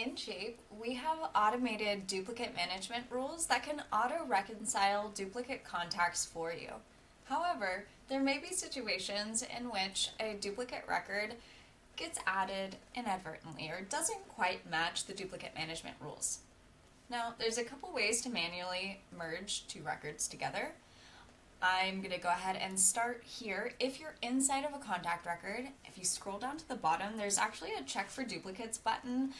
in Shape, we have automated duplicate management rules that can auto-reconcile duplicate contacts for you. However, there may be situations in which a duplicate record gets added inadvertently or doesn't quite match the duplicate management rules. Now, there's a couple ways to manually merge two records together. I'm going to go ahead and start here. If you're inside of a contact record, if you scroll down to the bottom, there's actually a check for duplicates button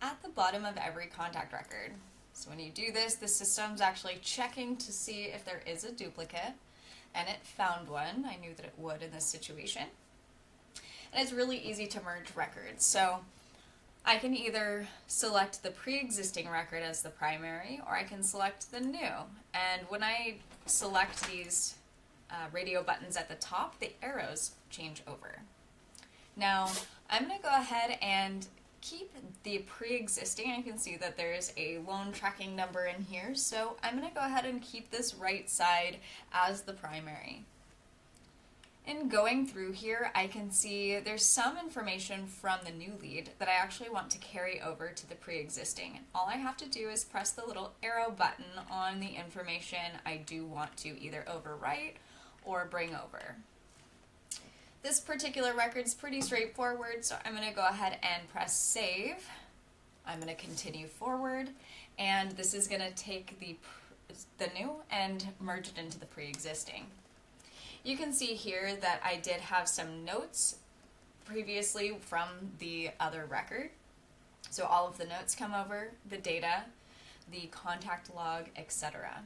at the bottom of every contact record. So when you do this, the system's actually checking to see if there is a duplicate, and it found one. I knew that it would in this situation. And it's really easy to merge records. So I can either select the pre-existing record as the primary, or I can select the new. And when I select these radio buttons at the top, the arrows change over. Now, I'm going to go ahead and keep the pre-existing. I can see that there's a loan tracking number in here, so I'm going to go ahead and keep this right side as the primary. In going through here, I can see there's some information from the new lead that I actually want to carry over to the pre-existing. All I have to do is press the little arrow button on the information I do want to either overwrite or bring over. This particular record's pretty straightforward, so I'm going to go ahead and press save. I'm going to continue forward, and this is going to take the new and merge it into the pre-existing. You can see here that I did have some notes previously from the other record. So all of the notes come over, the data, the contact log, etc.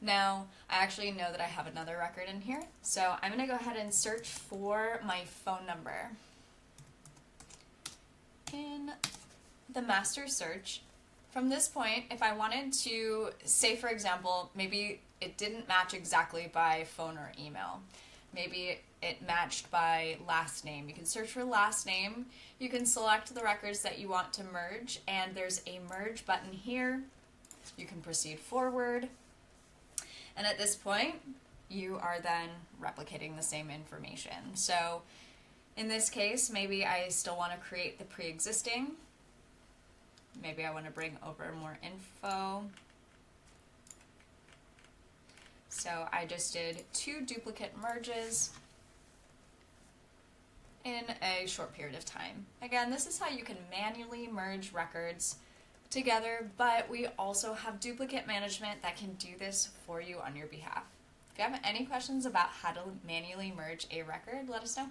Now, I actually know that I have another record in here, so I'm going to go ahead and search for my phone number. In the master search, from this point, if I wanted to, say for example, maybe it didn't match exactly by phone or email. Maybe it matched by last name. You can search for last name. You can select the records that you want to merge, and there's a merge button here. You can proceed forward. And at this point, you are then replicating the same information. So in this case, maybe I still want to create the pre-existing. Maybe I want to bring over more info. So I just did 2 duplicate merges in a short period of time. Again, this is how you can manually merge records together, but we also have duplicate management that can do this for you on your behalf. If you have any questions about how to manually merge a record, let us know.